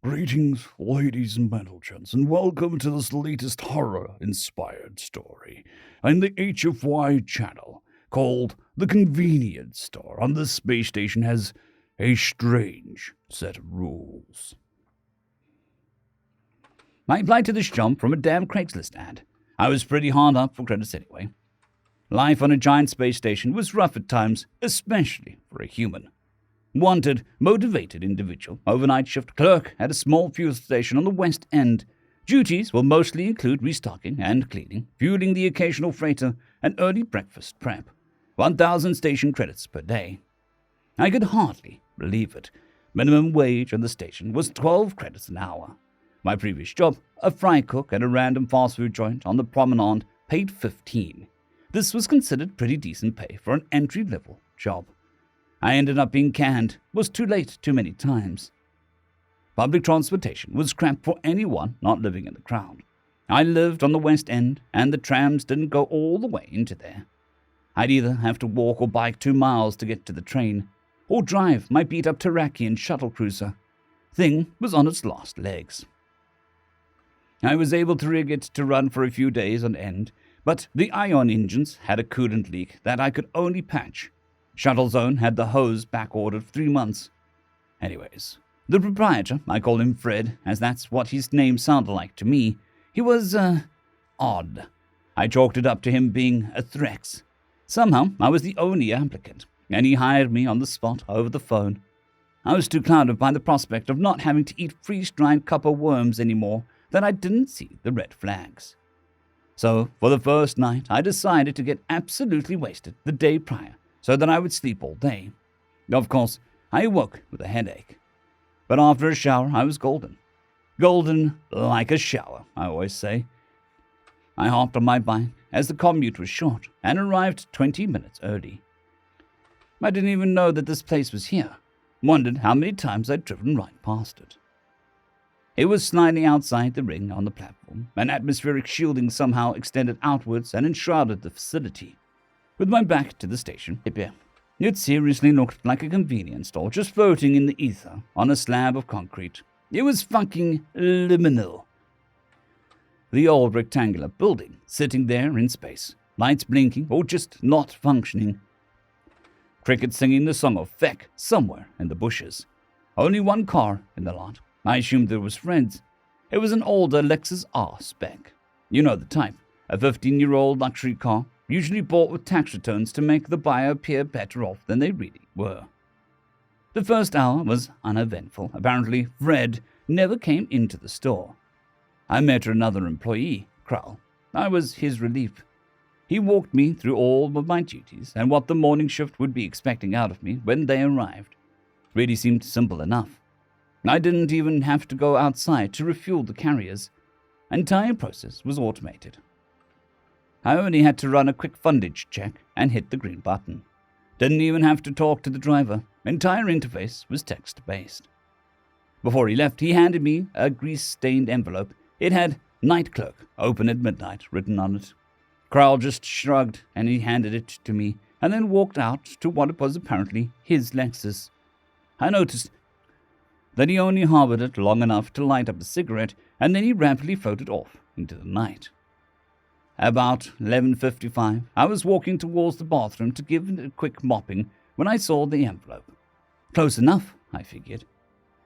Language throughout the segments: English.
Greetings, ladies and gents, and welcome to this latest horror-inspired story on the HFY channel called The Convenience Store on this space station has a strange set of rules. I applied to this job from a damn Craigslist ad. I was pretty hard up for credits anyway. Life on a giant space station was rough at times, especially for a human. Wanted, motivated individual, overnight shift clerk at a small fuel station on the West End. Duties will mostly include restocking and cleaning, fueling the occasional freighter, and early breakfast prep. 1,000 station credits per day. I could hardly believe it. Minimum wage on the station was 12 credits an hour. My previous job, a fry cook at a random fast food joint on the promenade, paid 15. This was considered pretty decent pay for an entry-level job. I ended up being canned, was too late too many times. Public transportation was crap for anyone not living in the crowd. I lived on the West End, and the trams didn't go all the way into there. I'd either have to walk or bike 2 miles to get to the train, or drive my beat-up Terrakian shuttle cruiser. Thing was on its last legs. I was able to rig it to run for a few days on end, but the ion engines had a coolant leak that I could only patch. Shuttle Zone had the hose back-ordered 3 months. Anyways, the proprietor, I call him Fred, as that's what his name sounded like to me, he was, odd. I chalked it up to him being a Threx. Somehow, I was the only applicant, and he hired me on the spot over the phone. I was too clouded by the prospect of not having to eat freeze-dried copper worms anymore that I didn't see the red flags. So, for the first night, I decided to get absolutely wasted the day prior, so that I would sleep all day. Of course, I awoke with a headache. But after a shower, I was golden. Golden like a shower, I always say. I hopped on my bike as the commute was short and arrived 20 minutes early. I didn't even know that this place was here. Wondered how many times I'd driven right past it. It was slightly outside the ring on the platform. An atmospheric shielding somehow extended outwards and enshrouded the facility. With my back to the station, it seriously looked like a convenience store just floating in the ether on a slab of concrete. It was fucking liminal. The old rectangular building sitting there in space, lights blinking or just not functioning. Cricket singing the song of Feck somewhere in the bushes. Only one car in the lot. I assumed it was Fred's. It was an older Lexus R spec. You know the type, a 15-year-old luxury car, usually bought with tax returns to make the buyer appear better off than they really were. The first hour was uneventful. Apparently, Fred never came into the store. I met another employee, Krull. I was his relief. He walked me through all of my duties and what the morning shift would be expecting out of me when they arrived. Really seemed simple enough. I didn't even have to go outside to refuel the carriers. The entire process was automated. I only had to run a quick fundage check and hit the green button. Didn't even have to talk to the driver. Entire interface was text-based. Before he left, he handed me a grease-stained envelope. It had Night Clerk, open at midnight, written on it. Krull just shrugged and he handed it to me and then walked out to what was apparently his Lexus. I noticed that he only harbored it long enough to light up a cigarette and then he rapidly floated off into the night. About 11:55, I was walking towards the bathroom to give it a quick mopping when I saw the envelope. Close enough, I figured.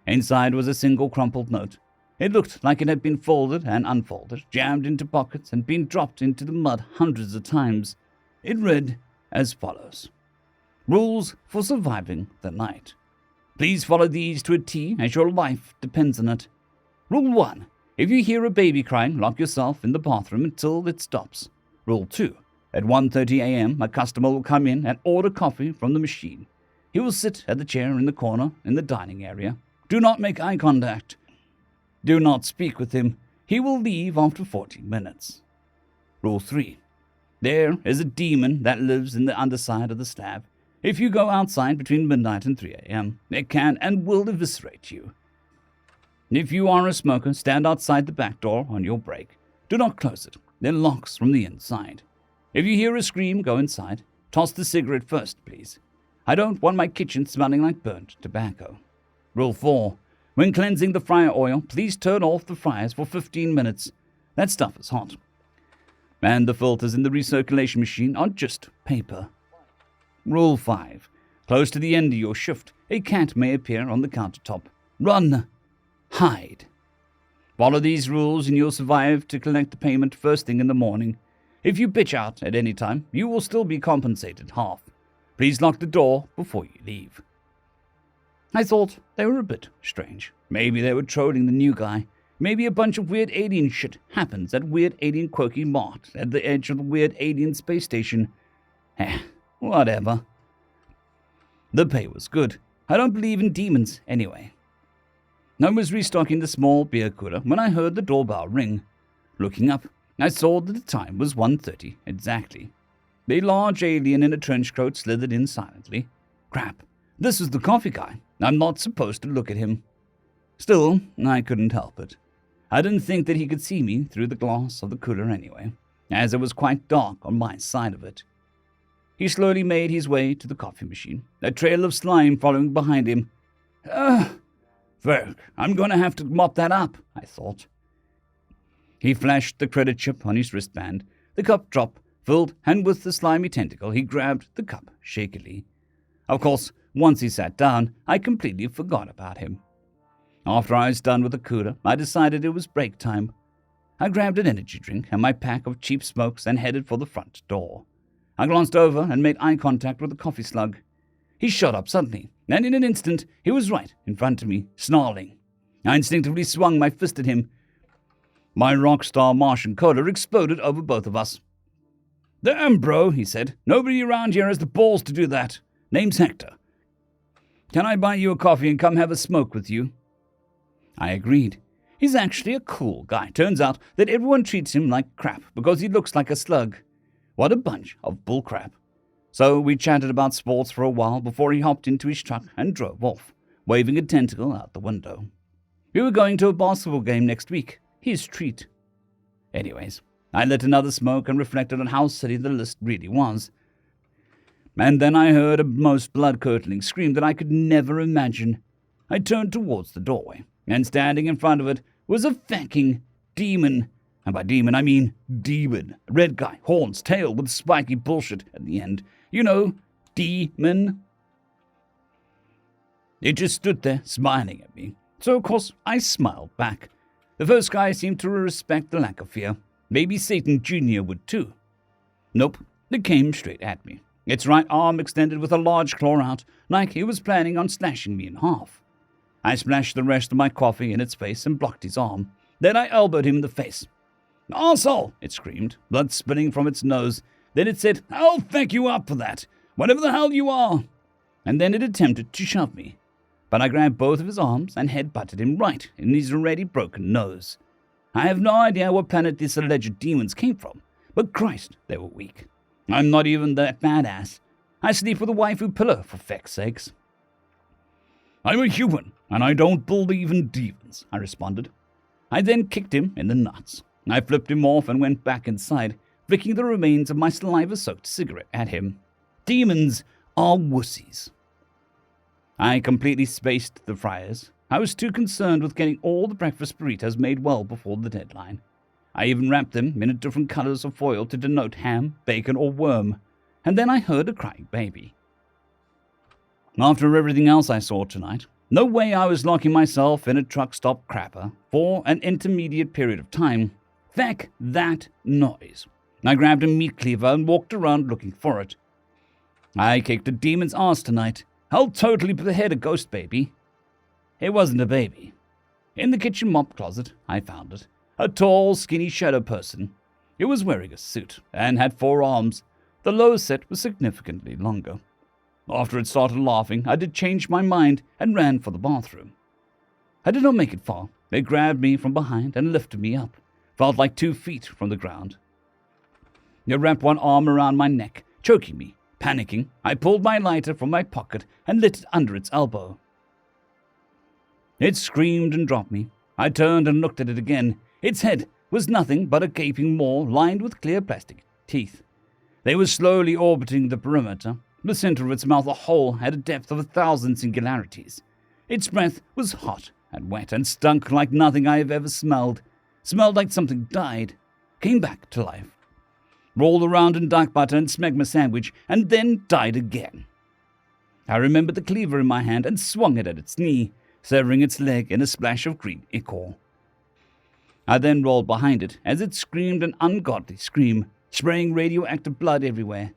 Inside was a single crumpled note. It looked like it had been folded and unfolded, jammed into pockets, and been dropped into the mud hundreds of times. It read as follows. Rules for surviving the night. Please follow these to a T as your life depends on it. Rule 1. If you hear a baby crying, lock yourself in the bathroom until it stops. Rule 2. At 1:30 a.m., a customer will come in and order coffee from the machine. He will sit at the chair in the corner in the dining area. Do not make eye contact. Do not speak with him. He will leave after 40 minutes. Rule 3. There is a demon that lives in the underside of the slab. If you go outside between midnight and 3 a.m., it can and will eviscerate you. If you are a smoker, stand outside the back door on your break. Do not close it. It locks from the inside. If you hear a scream, go inside. Toss the cigarette first, please. I don't want my kitchen smelling like burnt tobacco. Rule 4. When cleansing the fryer oil, please turn off the fryers for 15 minutes. That stuff is hot. And the filters in the recirculation machine are just paper. Rule 5. Close to the end of your shift, a cat may appear on the countertop. Run. Hide. Follow these rules and you'll survive to collect the payment first thing in the morning. If you bitch out at any time, you will still be compensated half. Please lock the door before you leave. I thought they were a bit strange. Maybe they were trolling the new guy. Maybe a bunch of weird alien shit happens at weird alien quirky mart at the edge of the weird alien space station. Whatever. The pay was good. I don't believe in demons anyway. I was restocking the small beer cooler when I heard the doorbell ring. Looking up, I saw that the time was 1:30 exactly. The large alien in a trench coat slithered in silently. Crap, this was the coffee guy. I'm not supposed to look at him. Still, I couldn't help it. I didn't think that he could see me through the glass of the cooler anyway, as it was quite dark on my side of it. He slowly made his way to the coffee machine, a trail of slime following behind him. Feck, I'm going to have to mop that up, I thought. He flashed the credit chip on his wristband. The cup dropped, filled, and with the slimy tentacle, he grabbed the cup shakily. Of course, once he sat down, I completely forgot about him. After I was done with the cooler, I decided it was break time. I grabbed an energy drink and my pack of cheap smokes and headed for the front door. I glanced over and made eye contact with the coffee slug. He shot up suddenly, and in an instant, he was right in front of me, snarling. I instinctively swung my fist at him. My rock-star Martian cola exploded over both of us. "Damn, bro," he said. "Nobody around here has the balls to do that. Name's Hector. Can I buy you a coffee and come have a smoke with you?" I agreed. He's actually a cool guy. Turns out that everyone treats him like crap because he looks like a slug. What a bunch of bullcrap. So we chatted about sports for a while before he hopped into his truck and drove off, waving a tentacle out the window. We were going to a basketball game next week. His treat. Anyways, I lit another smoke and reflected on how silly the list really was. And then I heard a most blood-curdling scream that I could never imagine. I turned towards the doorway, and standing in front of it was a fucking demon. And by demon, I mean demon. Red guy, horns, tail with spiky bullshit at the end. You know, demon. It just stood there, smiling at me. So, of course, I smiled back. The first guy seemed to respect the lack of fear. Maybe Satan Jr. would too. Nope, it came straight at me. Its right arm extended with a large claw out, like he was planning on slashing me in half. I splashed the rest of my coffee in its face and blocked his arm. Then I elbowed him in the face. "Arsehole!" it screamed, blood spitting from its nose. Then it said, "I'll thank you up for that, whatever the hell you are." And then it attempted to shove me. But I grabbed both of his arms and head-butted him right in his already broken nose. I have no idea what planet these alleged demons came from, but Christ, they were weak. I'm not even that badass. I sleep with a waifu pillow, for feck's sakes. "I'm a human, and I don't believe in demons," I responded. I then kicked him in the nuts. I flipped him off and went back inside, flicking the remains of my saliva-soaked cigarette at him. Demons are wussies. I completely spaced the fryers. I was too concerned with getting all the breakfast burritos made well before the deadline. I even wrapped them in different colors of foil to denote ham, bacon, or worm. And then I heard a crying baby. After everything else I saw tonight, no way I was locking myself in a truck stop crapper for an intermediate period of time. Feck that noise. I grabbed a meat cleaver and walked around looking for it. I kicked a demon's ass tonight. I'll totally behead a ghost baby. It wasn't a baby. In the kitchen mop closet, I found it. A tall, skinny shadow person. It was wearing a suit and had 4 arms. The lower set was significantly longer. After it started laughing, I did change my mind and ran for the bathroom. I did not make it far. It grabbed me from behind and lifted me up. Felt like 2 feet from the ground. It wrapped one arm around my neck, choking me. Panicking, I pulled my lighter from my pocket and lit it under its elbow. It screamed and dropped me. I turned and looked at it again. Its head was nothing but a gaping maw lined with clear plastic teeth. They were slowly orbiting the perimeter. The center of its mouth, a hole, had a depth of 1,000 singularities. Its breath was hot, and wet and stunk like nothing I have ever smelled. Smelled like something died. Came back to life. Rolled around in dark butter and smegma sandwich, and then died again. I remembered the cleaver in my hand and swung it at its knee, severing its leg in a splash of green ichor. I then rolled behind it as it screamed an ungodly scream, spraying radioactive blood everywhere,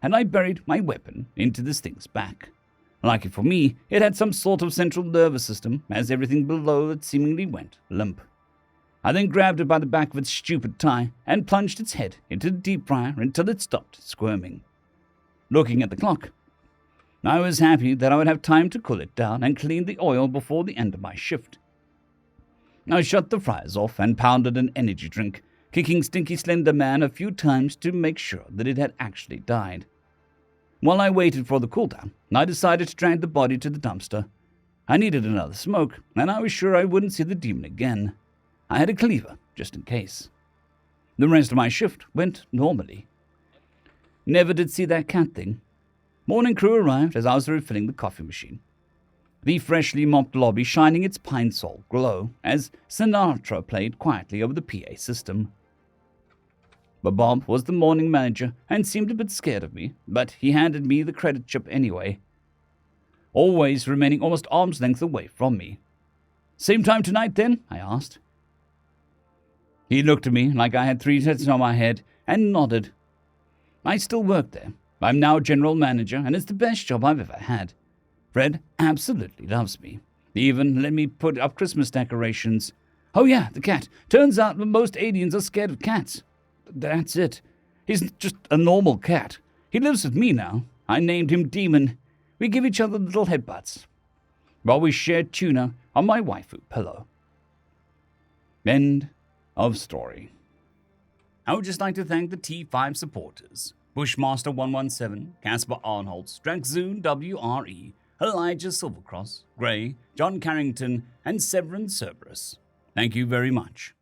and I buried my weapon into this thing's back. Lucky for me, it had some sort of central nervous system, as everything below it seemingly went limp. I then grabbed it by the back of its stupid tie and plunged its head into the deep fryer until it stopped squirming. Looking at the clock, I was happy that I would have time to cool it down and clean the oil before the end of my shift. I shut the fryers off and pounded an energy drink, kicking Stinky Slender Man a few times to make sure that it had actually died. While I waited for the cooldown, I decided to drag the body to the dumpster. I needed another smoke, and I was sure I wouldn't see the demon again. I had a cleaver, just in case. The rest of my shift went normally. Never did see that cat thing. Morning crew arrived as I was refilling the coffee machine. The freshly mopped lobby shining its pine sol glow as Sinatra played quietly over the PA system. But Bob was the morning manager and seemed a bit scared of me, but he handed me the credit chip anyway, always remaining almost arm's length away from me. "Same time tonight, then?" I asked. He looked at me like I had 3 heads on my head and nodded. I still work there. I'm now general manager, and it's the best job I've ever had. Fred absolutely loves me. He even let me put up Christmas decorations. Oh yeah, the cat. Turns out that most aliens are scared of cats. That's it. He's just a normal cat. He lives with me now. I named him Demon. We give each other little headbutts, while we share tuna on my waifu pillow. End of story. I would just like to thank the T5 supporters: Bushmaster 117, Casper Arnholtz, Draxzoon WRE, Elijah Silvercross, Gray, John Carrington, and Severin Cerberus. Thank you very much.